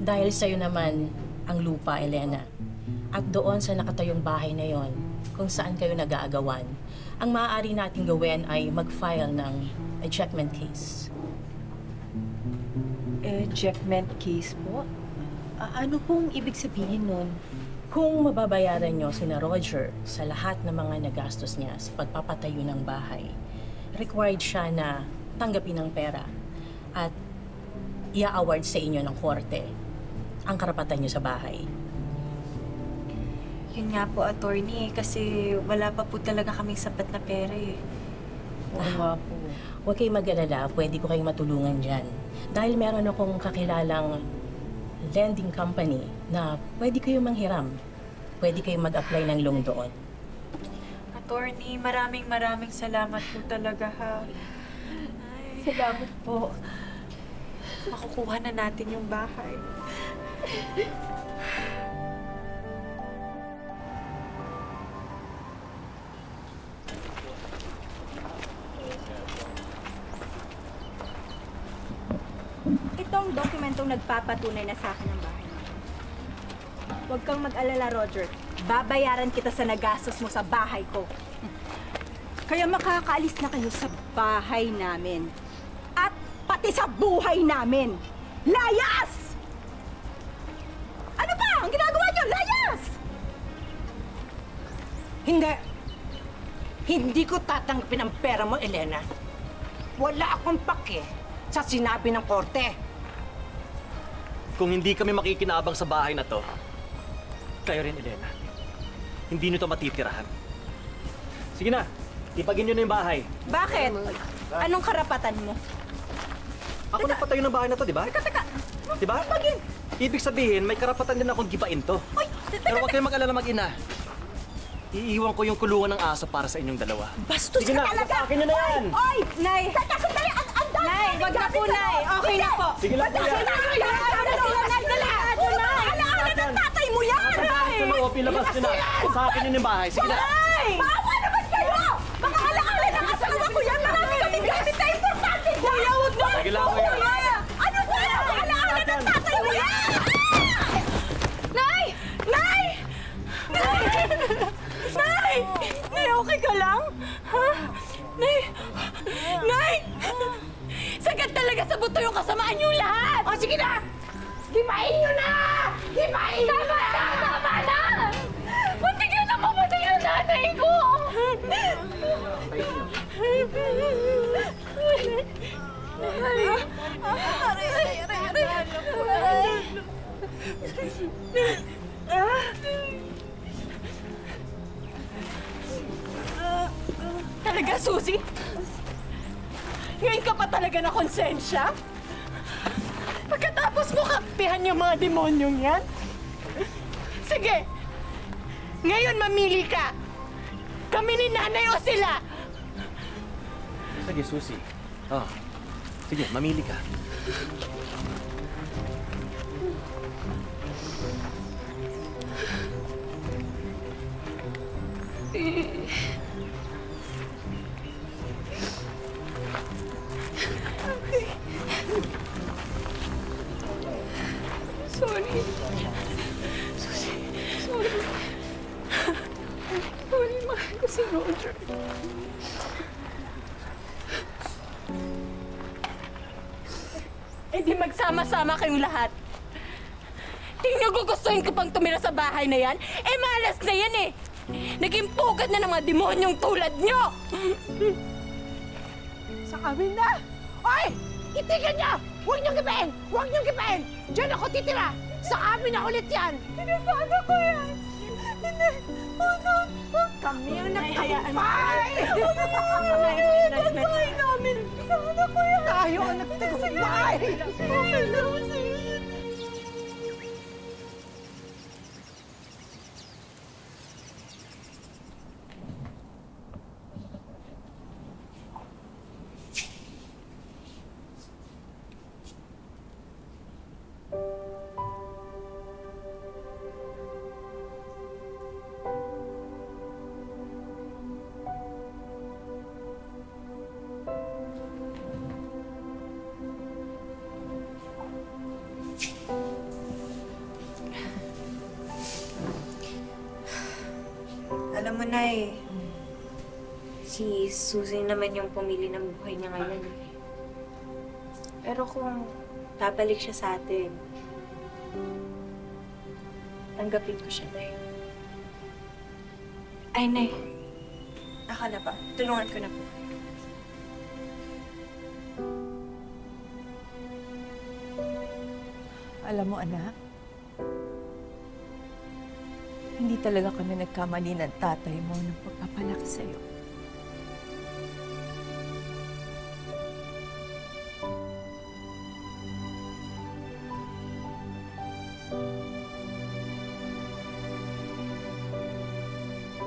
Dahil sa'yo naman ang lupa, Elena. At doon sa nakatayong bahay na yon, kung saan kayo nag-aagawan, ang maaari nating gawin ay mag-file ng ejectment case. Ejectment case po? Ano pong ibig sabihin nun? Kung mababayaran nyo sina Roger sa lahat ng mga nagastos niya sa pagpapatayo ng bahay, required siya na tanggapin ng pera at i-award sa inyo ng korte ang karapatan nyo sa bahay. Yun nga po, attorney, kasi wala pa po talaga kaming sapat na pera eh. Oo nga po. Huwag kayong mag-alala, pwede ko kayong matulungan dyan. Dahil meron akong kakilalang lending company na pwede kayong manghiram. Pwede kayong mag-apply ng loan doon. Attorney, maraming salamat po talaga ha. Salamat po. Makukuha na natin yung bahay. Itong dokumentong nagpapatunay na sa akin ang bahay. Huwag kang mag-alala, Roger. Babayaran kita sa nagastos mo sa bahay ko. Kaya makakaalis na kayo sa bahay namin. At pati sa buhay namin. Layas! Ano ba? Ang ginagawa niyo? Layas! Hindi. Hindi ko tatanggapin ang pera mo, Elena. Wala akong pake sa sinabi ng korte. Kung hindi kami makikinabang sa bahay na to, kayo rin, Elena. Hindi nyo to matitirahan. Sige na, ipagin nyo na yung bahay. Bakit? Anong karapatan mo? Ako nagpatayo ng bahay na to, di ba? Teka! Di ba? Ibig sabihin, may karapatan din akong gibain to. Ay, Pero huwag kayong mag-alala mag-ina. Iiwan ko yung kulungan ng aso para sa inyong dalawa. bastos Sige ka na, talaga! akin nyo na yan! Oy! Nay! Teka, sandali! Ang dami! Nay, wag na po, Nay! Okay na po! Sige lang po yan. Alaala ng tatay mo yan! Sa loob, ilabas nyo na. Sa akin yun yung bahay. Sige na. Nay! Bawa naman kayo! Baka alaala ng asawa ko yan! Marami kaming gamit na importante dyan! Kuya, wag naman Sige lang, kuya. Ano ba? Alaala ng tatay mo yan! Nay! Nay! Nay! Nay! Nay, okay ka lang? Ha? Nay! Nay! Sagad talaga sa buto yung kasamaan yung lahat! O, sige na! Himain nyo na! Himain nyo na! Tama na! Muntik na namamatay ang nanay ko! Talaga, Suzy? Ngayon ka pa talaga na konsensya? Pagkatapos mo kampihan yung mga demonyong yan? Sige! Ngayon mamili ka! Kami ni nanay o sila! Sige, Susie. Oh. Sige, mamili ka. Sorry. Sorry. Sorry, mahal ko si Roger. Eh di magsama-sama kayong lahat. Tingnan nyo gugustuhin ko pang tumira sa bahay na yan? Eh malas na yan eh! Naging pugad na ng mga demonyong tulad nyo! Sa amin na! Oy! Itigan niya! Huwag niyong gibain! Huwag niyong gibain! Diyan ako titira! Sa amin na ulit yan! Pinasana ko yan! Kami ang nagtagumpay! Nagtagumpay namin! Pinasana ko yan! Tayo ang nagtagumpay! Okay lang sa'yo. Alam mo, Nay, si Susie naman yung pumili ng buhay niya ngayon. Pero kung babalik siya sa atin, tanggapin ko siya, Nay. Ay, Nay. Ako na ba? Tulungan ko na po. Alam mo, anak, hindi talaga kami nagkamali ng tatay mo ng pagpapalaki sa'yo.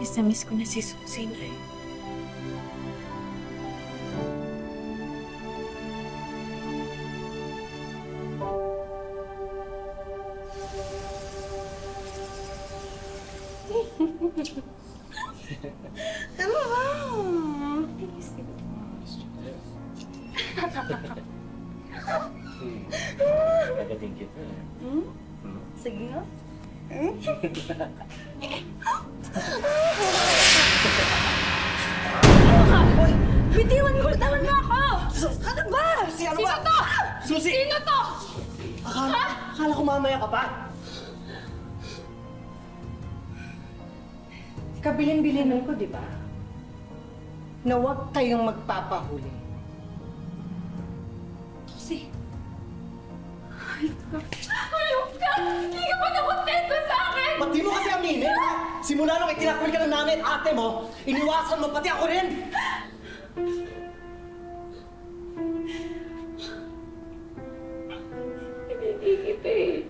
Miss na miss ko na si Susie, Nay. Ano ba? Kagating kita. Sige nga. Bitiwan mo! Bitawan mo ako! Ano ba? Sino to? Susie! Sino to? Akala ko mamaya ka pa. Kabilin-bilinan ko, di ba? Na huwag kayong magpapahuli. Kasi... Ayok ka! Hindi ka pa nakontento sa akin! Ba't di mo kasi aminin, ha? Simula nung itinakwil ka ng nanay at ate mo, iniwasan mo pati ako rin! Pinigigit eh.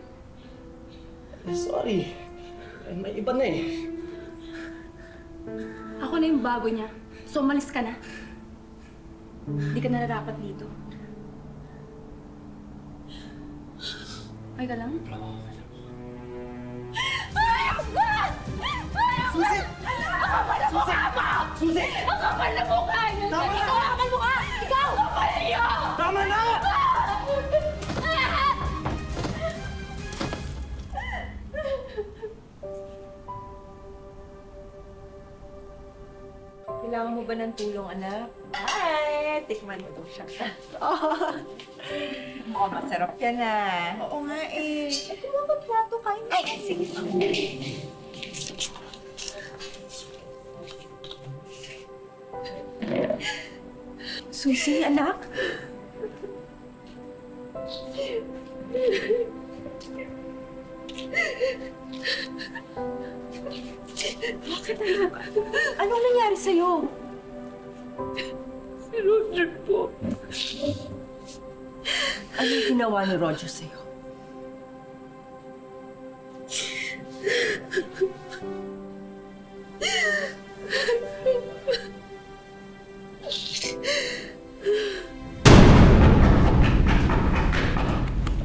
Sorry. May iba na eh. Ako na yung bago niya. So, umalis ka na. Hindi ka nararapat dito. Okay ka lang? Ayok ka! Ayok ka! Ang kapal na mukha mo! Susie! Ang kapal na mukha niyo! Tama na! Ikaw ang kapal mukha! Ikaw! Ang kapal niyo! Tama na! Kailangan mo ba ng tulong, anak? Ay, tikman mo itong siya. Mukhang masarap yan, ah. Oo nga eh. Ito mo ba plato kain? Ay, sige. Susie, anak? Bakit anak? Anong nangyari sa'yo? Si Roger po. Anong ginawa ni Roger sa'yo?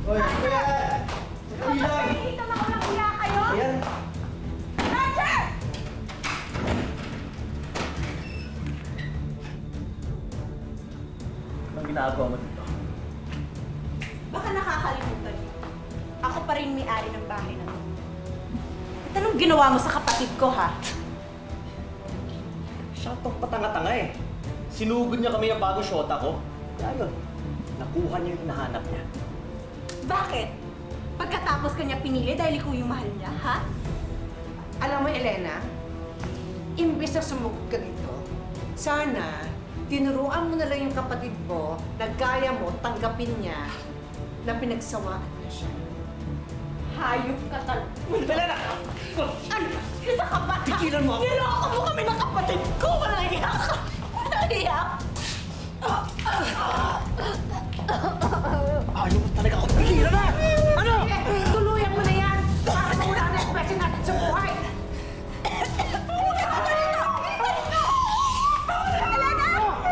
Hoy, kuya! Ilang! Nakikita na ko lang kaya kayo? Ayan! Roger! Anong ginagawa mo dito? Baka nakakalimutan niyo. Ako pa rin may-ari ng bahay na to. At anong ginawa mo sa kapatid ko, ha? Siya itong patanga-tanga eh. Sinugod niya kami ang bagong shota ko. Kaya yun, nakuha niya yung hinahanap niya. Bakit? Pagkatapos kanya pinili dahil ikaw yung mahal niya, ha? Alam mo, Elena, imbes na sumugod ka dito, sana tinuruan mo na lang yung kapatid mo na gaya mo tanggapin niya na pinagsawaan na siya. Hayop ka talaga. Elena! Ano? Isa ka ba? Tigilan mo ako! Niloko mo kami ng kapatid ko! Walang iyak ka! Walang iyak! Ayaw mo talaga ako! Tigilan na! Ano? Tuluyan mo na yan para mawala na espresyon natin sa buhay! Elena!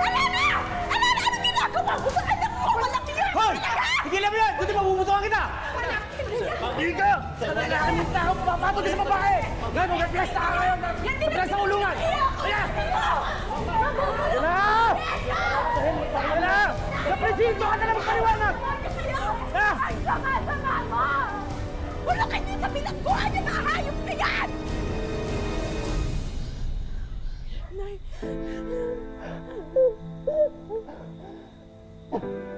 Elena! Elena! Ano ginagawa mo sa anak mo? Walang iyak! Hoy! Tigilan mo yan! Kundi mabubutuhan kita! Tigil ka! Nakakamit na ako papatod sa babae! Ngayon, mag-fiesta ka ngayon! Mag-fiesta sa ulungan! Ayan! Ayan na! Ayan na! Napresinto ka na lang magpaliwanag! Ha? Ay, sama mo! Wala kayo sa pinagkuhan niya na hayop na yan! Oh,